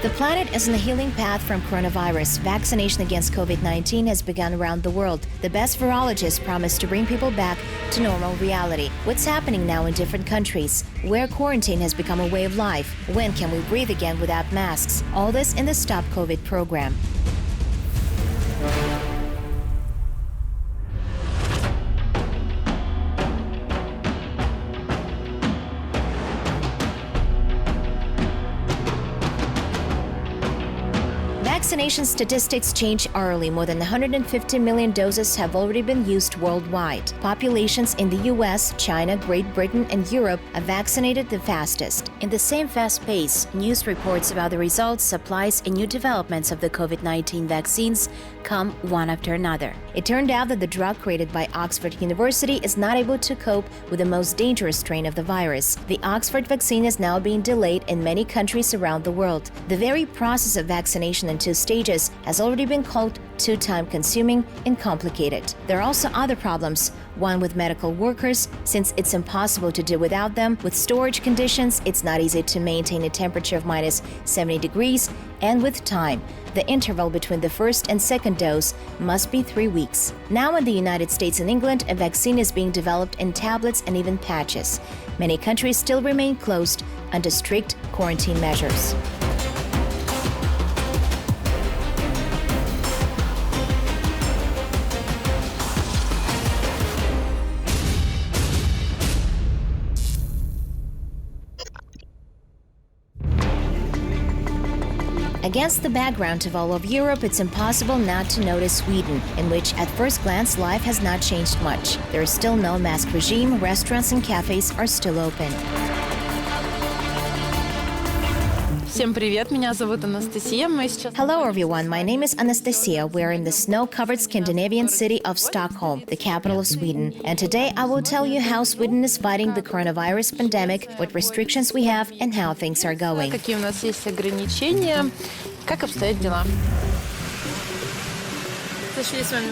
The planet is on a healing path from coronavirus. Vaccination against COVID-19 has begun around the world. The best virologists promise to bring people back to normal reality. What's happening now in different countries? Where quarantine has become a way of life? When can we breathe again without masks? All this in the Stop COVID program. Vaccination statistics change hourly. More than 150 million doses have already been used worldwide. Populations in the US, China, Great Britain, and Europe are vaccinated the fastest. In the same fast pace, news reports about the results, supplies, and new developments of the COVID-19 vaccines come one after another. It turned out that the drug created by Oxford University is not able to cope with the most dangerous strain of the virus. The Oxford vaccine is now being delayed in many countries around the world. The very process of vaccination in two stages has already been called too time-consuming and complicated. There are also other problems. One with medical workers, since it's impossible to do without them. With storage conditions, it's not easy to maintain a temperature of minus 70 degrees. And with time, the interval between the first and second dose must be 3 weeks. Now in the United States and England, a vaccine is being developed in tablets and even patches. Many countries still remain closed under strict quarantine measures. Against the background of all of Europe, it's impossible not to notice Sweden, in which at first glance life has not changed much. There is still no mask regime, restaurants and cafes are still open. Всем привет, меня зовут Анастасия. Hello everyone, my name is Anastasia. We're in the snow-covered Scandinavian city of Stockholm, the capital of Sweden. And today I will tell you how Sweden is fighting the coronavirus pandemic, what restrictions we have, and how things are going. Какие у нас есть ограничения, как обстоят дела.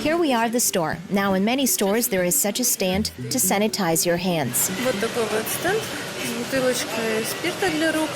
Here we are at the store. Now in many stores there is such a stand to sanitize your hands. Вот такой вот стенд с бутылочкой спирта для рук.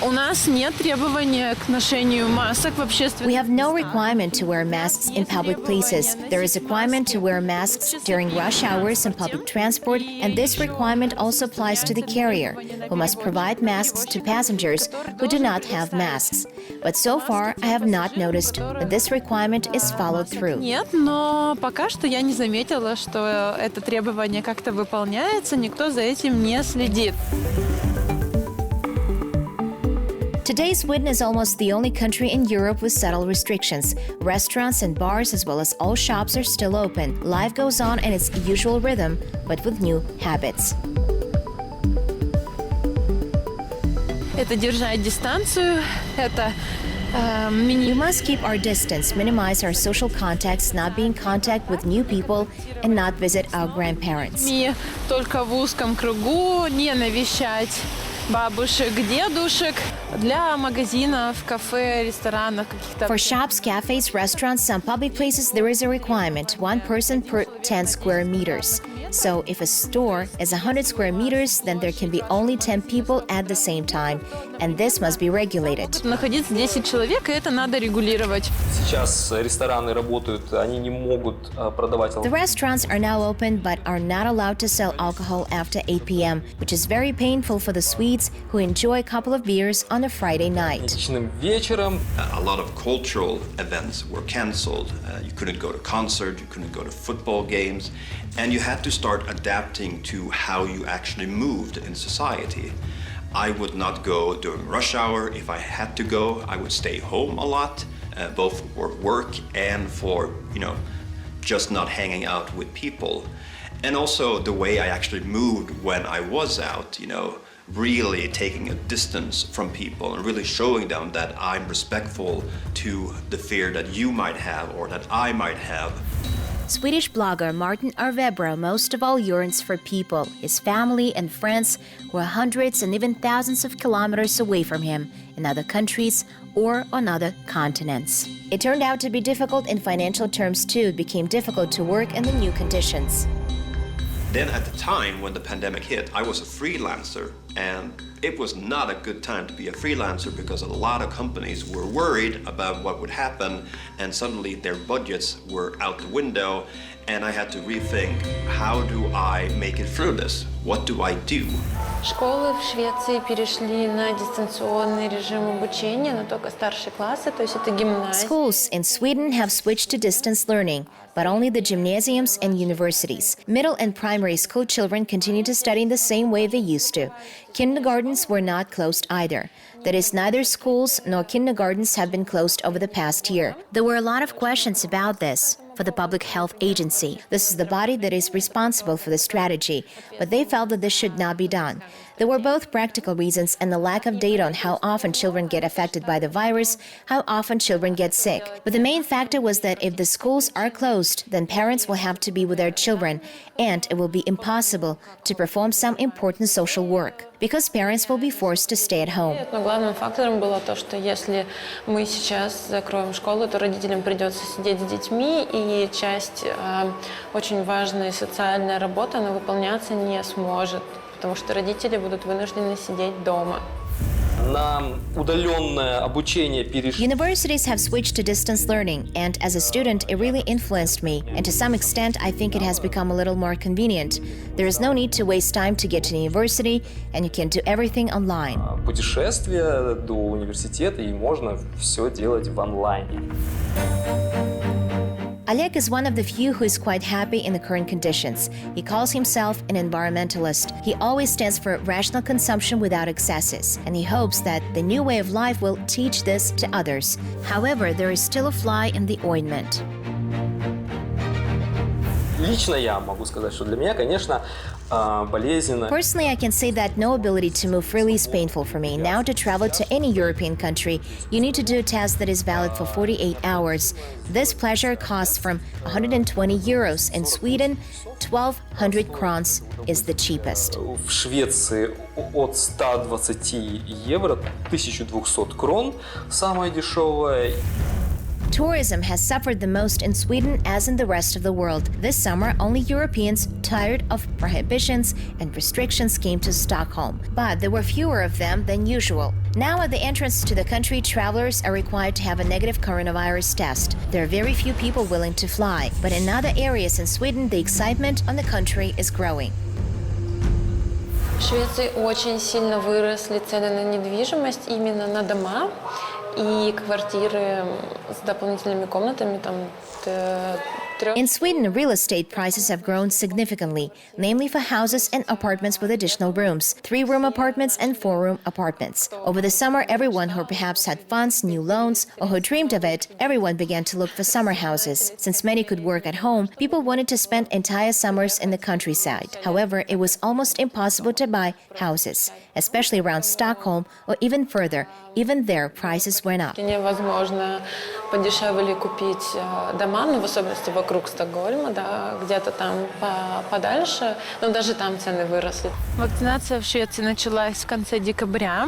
У нас нет требования к ношению масок в общественных We have no requirement to wear masks in public places. There is a requirement to wear masks during rush hours in public transport, and this requirement also applies to the carrier, who must provide masks to passengers who do not have masks. But so far, I have not noticed that this requirement is followed through. Нет, но пока что я не заметила, что это требование как-то выполняется, никто за этим не следит. Today, Sweden is almost the only country in Europe with subtle restrictions. Restaurants and bars, as well as all shops, are still open. Life goes on in its usual rhythm, but with new habits. Это держать дистанцию, это We must keep our distance, minimize our social contacts, not be in contact with new people, and not visit our grandparents. только в узком кругу, не навещать бабушек, дедушек. Для магазинов, кафе, ресторанов, каких-то... For shops, cafes, restaurants, some public places, there is a requirement, 1 person per 10 square meters. So if a store is 100 square meters, then there can be only 10 people at the same time, and this must be regulated. Находиться 10 человек, и это надо регулировать. Сейчас рестораны работают, они не могут продавать алкоголь. The restaurants are now open, but are not allowed to sell alcohol after 8 p.m., which is very painful for the Swedes who enjoy a couple of beers on a Friday night. Вечером вечером. A lot of cultural events were cancelled. You couldn't go to concerts, you couldn't go to football games, and you had to start adapting to how you actually moved in society. I would not go during rush hour. If I had to go, I would stay home a lot, both for work and for, just not hanging out with people. And also the way I actually moved when I was out, really taking a distance from people and really showing them that I'm respectful to the fear that you might have or that I might have. Swedish blogger Martin ARVEBRO most of all yearns for people, his family and friends who are hundreds and even thousands of kilometers away from him in other countries or on other continents. It turned out to be difficult in financial terms too. It became difficult to work in the new conditions. Then at the time when the pandemic hit, I was a freelancer, and it was not a good time to be a freelancer because a lot of companies were worried about what would happen, and suddenly their budgets were out the window, and I had to rethink, how do I make it through this? What do I do? Школы в Швеции перешли на дистанционный режим обучения, но только старшие классы, то есть это гимназия. Schools in Sweden have switched to distance learning, but only the gymnasiums and universities. Middle and primary school children continue to study in the same way they used to. Kindergartens were not closed either. That is, neither schools nor kindergartens have been closed over the past year. There were a lot of questions about this for the Public Health Agency. This is the body that is responsible for the strategy, but they felt that this should not be done. There were both practical reasons and the lack of data on how often children get affected by the virus, how often children get sick. But the main factor was that if the schools are closed, then parents will have to be with their children, and it will be impossible to perform some important social work, because parents will be forced to stay at home. Но главным фактором было то, что если мы сейчас закроем школу, то родителям придется сидеть с детьми, и часть очень важная социальная работа, она выполняться не сможет, потому что родители будут вынуждены сидеть дома. На удаленное обучение перешли. Universities have switched to distance learning, and as a student, it really influenced me. And to some extent, I think it has become a little more convenient. There is no need to waste time to get to university, and you can do everything online. Путешествия до университета, и можно все делать в онлайне. Oleg is one of the few who is quite happy in the current conditions. He calls himself an environmentalist. He always stands for rational consumption without excesses, and he hopes that the new way of life will teach this to others. However, there is still a fly in the ointment. Лично я могу сказать, что для меня, конечно, болезненно. Personally, I can say that no ability to move freely is painful for me. Now, to travel to any European country, you need to do a test that is valid for 48 hours. This pleasure costs from 120 euros. In Sweden, 1,200 crowns is the cheapest. В Швеции от 120 евро, 1200 крон, самое дешевое. Tourism has suffered the most in Sweden as in the rest of the world. This summer, only Europeans tired of prohibitions and restrictions came to Stockholm. But there were fewer of them than usual. Now at the entrance to the country, travelers are required to have a negative coronavirus test. There are very few people willing to fly. But in other areas in Sweden, the excitement on the country is growing. В Швеции очень сильно выросли цены на недвижимость, именно на дома и квартиры с дополнительными комнатами, там, In Sweden, real estate prices have grown significantly, namely for houses and apartments with additional rooms, 3-room apartments and 4-room apartments. Over the summer, everyone who perhaps had funds, new loans, or who dreamed of it, everyone began to look for summer houses. Since many could work at home, people wanted to spend entire summers in the countryside. However, it was almost impossible to buy houses, especially around Stockholm or even further. Even there, prices went up. Невозможно подешевле купить дома, ну, в особенности вокруг Стокгольма, да, где-то там подальше, но даже там цены выросли. Вакцинация в Швеции началась в конце декабря,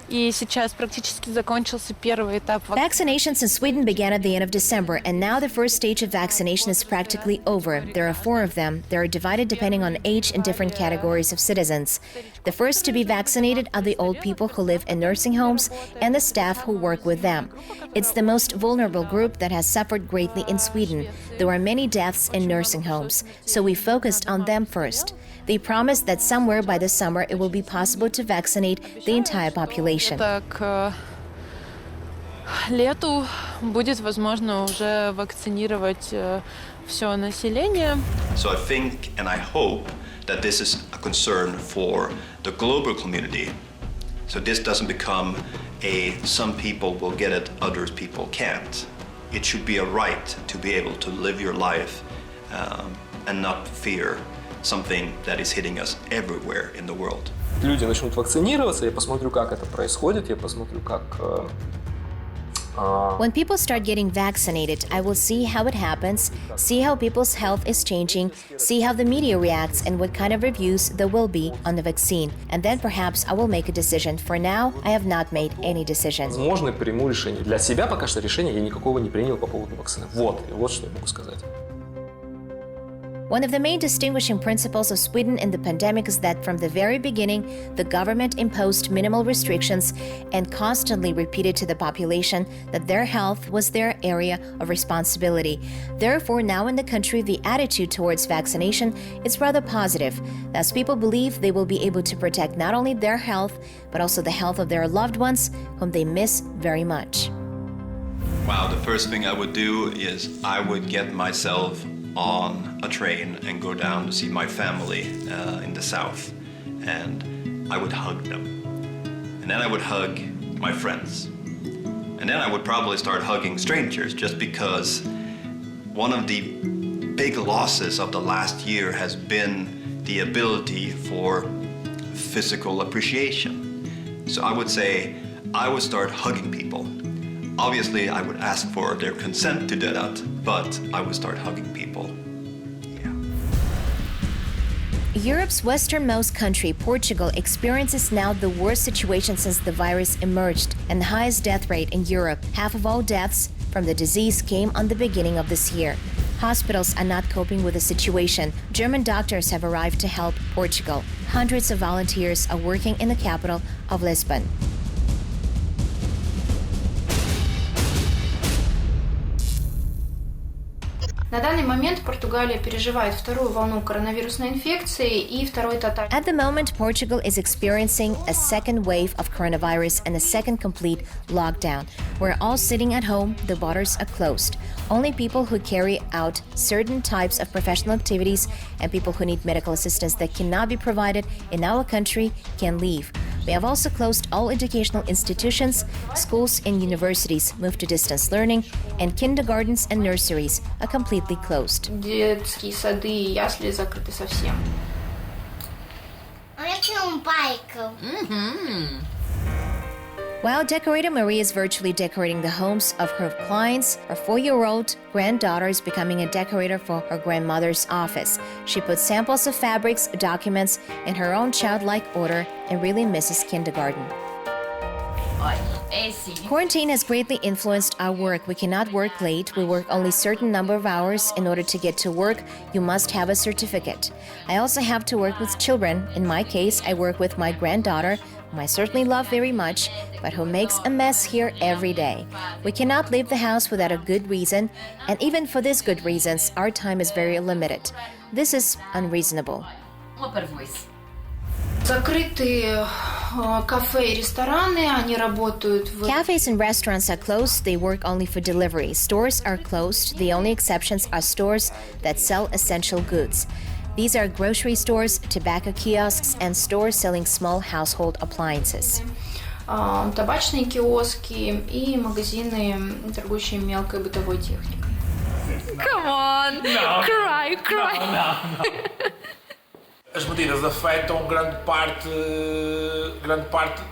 и сейчас практически закончился первый этап. Vaccinations in Sweden began at the end of December, and now the first stage of vaccination is practically over. There are 4 of them. They are divided depending on age in different categories of citizens. The first to be vaccinated are the old people who live in nursing homes and the staff who work with them. It's the most vulnerable group that has suffered greatly in Sweden. There are many deaths in nursing homes, so we focused on them first. They promised that somewhere by the summer it will be possible to vaccinate the entire population. К лету будет возможно уже вакцинировать все население. So I think and I hope that this is a concern for the global community. So this doesn't become some people will get it, other people can't. It should be a right to be able to live your life and not fear something that is hitting us everywhere in the world. Люди начнут вакцинироваться, я посмотрю, как это происходит, я посмотрю, как... When people start getting vaccinated, I will see how it happens, see how people's health is changing, see how the media reacts and what kind of reviews there will be on the vaccine. And then perhaps I will make a decision. For now, I have not made any decision. Возможно, приму решение. Для себя пока что решения я никакого не принял по поводу вакцины. Вот что я могу сказать. One of the main distinguishing principles of Sweden in the pandemic is that from the very beginning, the government imposed minimal restrictions and constantly repeated to the population that their health was their area of responsibility. Therefore, now in the country, the attitude towards vaccination is rather positive. Thus, people believe they will be able to protect not only their health, but also the health of their loved ones, whom they miss very much. Wow, the first thing I would do is I would get myself on a train and go down to see my family in the south, and I would hug them. And then I would hug my friends. And then I would probably start hugging strangers, just because one of the big losses of the last year has been the ability for physical appreciation. So I would say I would start hugging people. Obviously, I would ask for their consent to do that, but I would start hugging people. Yeah. Europe's westernmost country, Portugal, experiences now the worst situation since the virus emerged and the highest death rate in Europe. Half of all deaths from the disease came on the beginning of this year. Hospitals are not coping with the situation. German doctors have arrived to help Portugal. Hundreds of volunteers are working in the capital of Lisbon. На данный момент Португалия переживает вторую волну коронавирусной инфекции и второй тотальный. At the moment, Portugal is experiencing a second wave of coronavirus and a second complete lockdown. We're all sitting at home, the borders are closed. Only people who carry out certain types of professional activities and people who need medical assistance that cannot be provided in our country can leave. We have also closed all educational institutions, schools and universities moved to distance learning, and kindergartens and nurseries are completely closed. Детские сады и ясли закрыты совсем. While decorator Maria is virtually decorating the homes of her clients, her 4-year-old granddaughter is becoming a decorator for her grandmother's office. She puts samples of fabrics, documents in her own childlike order and really misses kindergarten. Quarantine has greatly influenced our work. We cannot work late. We work only a certain number of hours. In order to get to work, you must have a certificate. I also have to work with children. In my case, I work with my granddaughter, whom I certainly love very much, but who makes a mess here every day. We cannot leave the house without a good reason, and even for these good reasons, our time is very limited. This is unreasonable. Закрыты кафе и рестораны, они работают в... Cafes and restaurants are closed, they work only for delivery. Stores are closed, the only exceptions are stores that sell essential goods. These are grocery stores, tobacco kiosks, and stores selling small household appliances. Табачные киоски и магазины, торгующие мелкой бытовой техникой. Come on! No. Cry! No. As medidas afetam grande parte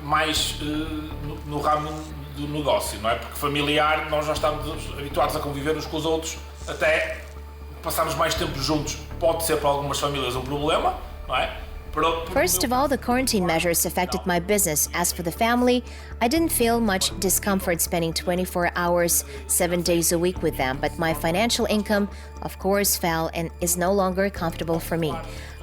mais no ramo do negócio, não é? Porque familiar, nós já estamos habituados a conviver uns com os outros, até passarmos mais tempo juntos pode ser para algumas famílias problema, não é? First of all, the quarantine measures affected my business. As for the family, I didn't feel much discomfort spending 24 hours, 7 days a week with them, but my financial income, of course, fell and is no longer comfortable for me.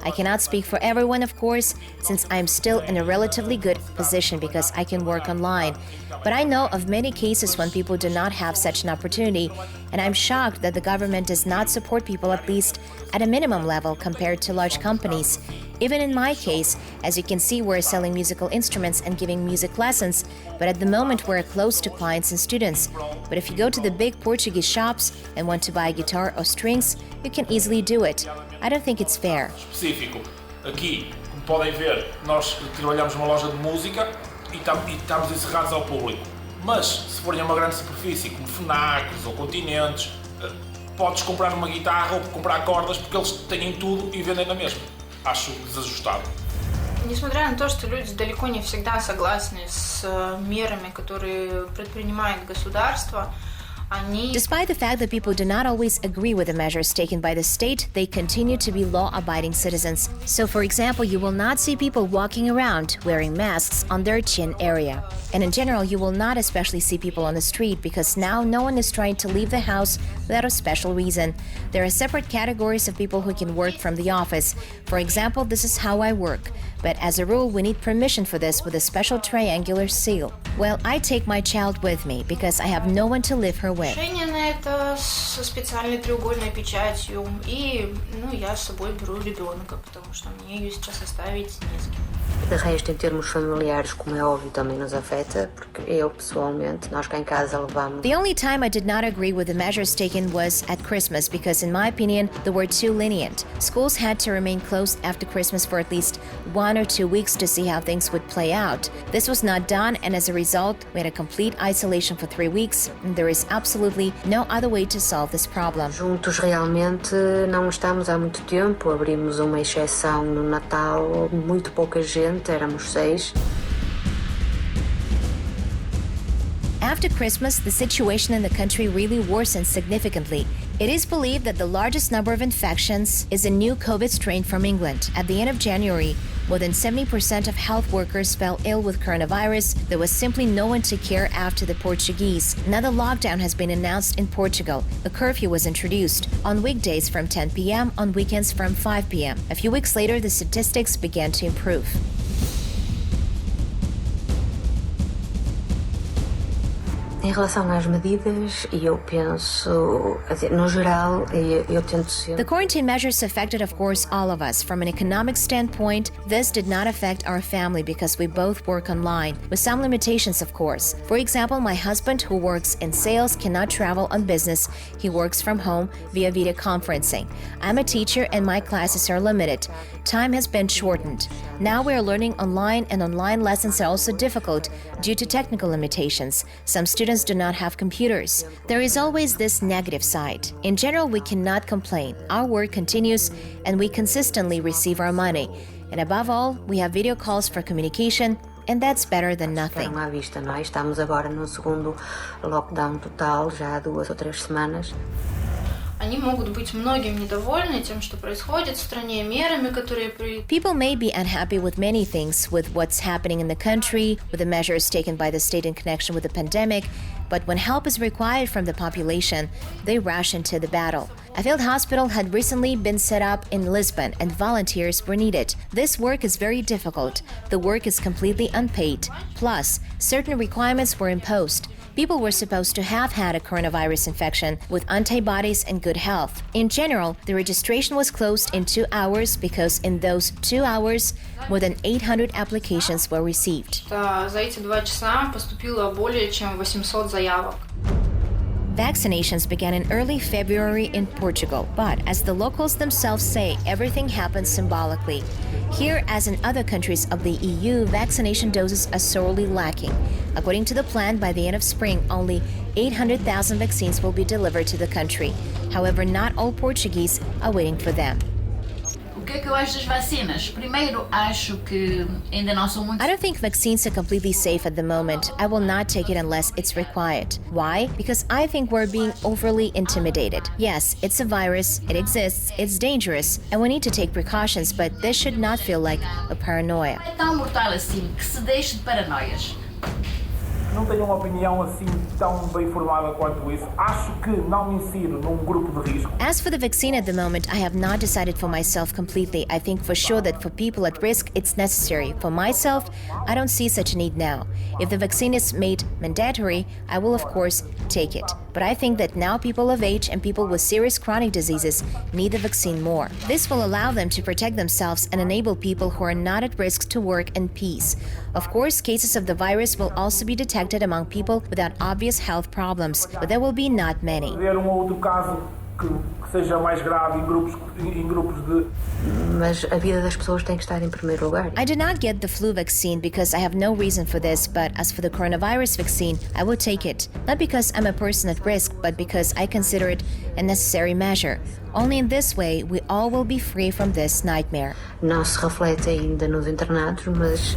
I cannot speak for everyone, of course, since I'm still in a relatively good position because I can work online. But I know of many cases when people do not have such an opportunity, and I'm shocked that the government does not support people at least at a minimum level compared to large companies. Even in my case, as you can see, we're selling musical instruments and giving music lessons, but at the moment we're close to clients and students. But if you go to the big Portuguese shops and want to buy a guitar or strings, you can easily do it. I don't think it's fair. Específico. Aqui, como podem ver, nós trabalhamos numa loja de música e estamos encerrados ao público. Mas, se forem a uma grande superfície, como FNACs ou Continentes, podes comprar uma guitarra ou comprar cordas, porque eles têm tudo e vendem na mesma. Acho desajustado. Несмотря на то, что люди далеко не всегда согласны с мерами, которые предпринимает государство, Despite the fact that people do not always agree with the measures taken by the state, they continue to be law-abiding citizens. So, for example, you will not see people walking around wearing masks on their chin area. And in general, you will not especially see people on the street because now no one is trying to leave the house without a special reason. There are separate categories of people who can work from the office. For example, this is how I work. But as a rule, we need permission for this with a special triangular seal. Well, I take my child with me because I have no one to leave her with. Решение на это со специальной треугольной печатью. И, я с собой беру ребенка, потому что мне ее сейчас оставить не с кем. De resto, em termos familiares, como é óbvio, também nos afeta, porque eu, pessoalmente, nós cá em casa levamos. The only time I did not agree with the measures taken was at Christmas because, in my opinion, they were too lenient. Schools had to remain closed after Christmas for at least 1 or 2 weeks to see how things would play out. This was not done, and as a result, we had a complete isolation for 3 weeks, and there is absolutely no other way to solve this problem. Juntos realmente não estamos há muito tempo. Abrimos uma exceção no Natal, muito pouca gente, éramos 6. After Christmas, the situation in the country really worsened significantly. It is believed that the largest number of infections is a new COVID strain from England. At the end of January, more than 70% of health workers fell ill with coronavirus. There was simply no one to care after the Portuguese. Another lockdown has been announced in Portugal. A curfew was introduced on weekdays from 10 p.m., on weekends from 5 p.m. A few weeks later, the statistics began to improve. Em relação às medidas, eu penso, no geral, eu tento sempre. The quarantine measures affected, of course, all of us. From an economic standpoint, this did not affect our family because we both work online, with some limitations, of course. For example, my husband, who works in sales, cannot travel on business. He works from home via video conferencing. I'm a teacher and my classes are limited. Time has been shortened. Now we are learning online, and online lessons are also difficult due to technical limitations. Some students do not have computers. There is always this negative side. In general, we cannot complain. Our work continues and we consistently receive our money. And above all, we have video calls for communication, and that's better than nothing. À vista, não é? Estamos agora no segundo lockdown total, já há 2 ou 3 semanas. Они могут быть многим недовольны тем, что происходит в стране, мерами, которые People may be unhappy with many things, with what's happening in the country, with the measures taken by the state in connection with the pandemic, but when help is required from the population, they rush into the battle. A field hospital had recently been set up in Lisbon, and volunteers were needed. This work is very difficult. The work is completely unpaid. Plus, certain requirements were imposed. People were supposed to have had a coronavirus infection with antibodies and good health. In general, the registration was closed in 2 hours because in those 2 hours, more than 800 applications were received. За эти 2 часа поступило более чем 800 заявок. Vaccinations began in early February in Portugal, but as the locals themselves say, everything happens symbolically. Here, as in other countries of the EU, vaccination doses are sorely lacking. According to the plan, by the end of spring, only 800,000 vaccines will be delivered to the country. However, not all Portuguese are waiting for them. O que é que eu acho das vacinas? Primeiro, acho que ainda não são muito. I don't think vaccines are completely safe at the moment. I will not take it unless it's required. Why? Because I think we're being overly intimidated. Yes, it's a virus, it exists, it's dangerous, and we need to take precautions, but this should not feel like a paranoia. É tão mortal assim que se deixe de paranoias. Não tenho uma opinião assim tão bem formada quanto isso. Acho que não me insiro num grupo de risco. As for the vaccine at the moment, I have not decided for myself completely. I think for sure that for people at risk, it's necessary. For myself, I don't see such a need now. If the vaccine is made mandatory, I will of course take it. But I think that now people of age and people with serious chronic diseases need the vaccine more. This will allow them to protect themselves and enable people who are not at risk to work in peace. Of course, cases of the virus will also be detected among people without obvious health problems, but there will be not many. Outro caso que seja mais grave em grupos de. Mas a vida das pessoas tem que estar em primeiro lugar. I did not get the flu vaccine because I have no reason for this, but as for the coronavirus vaccine, I will take it. Not because I'm a person at risk, but because I consider it a necessary measure. Only in this way, we all will be free from this nightmare. Não se reflete ainda nos internados, mas...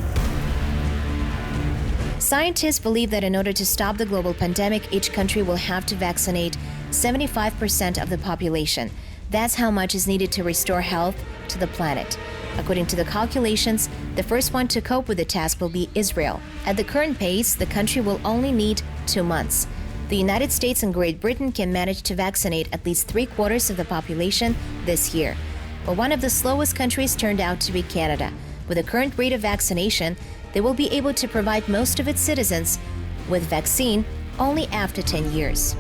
Scientists believe that in order to stop the global pandemic, each country will have to vaccinate 75% of the population. That's how much is needed to restore health to the planet. According to the calculations, the first one to cope with the task will be Israel. At the current pace, the country will only need 2 months. The United States and Great Britain can manage to vaccinate at least 3/4 of the population this year. But one of the slowest countries turned out to be Canada. With the current rate of vaccination, they will be able to provide most of its citizens with vaccine only after 10 years.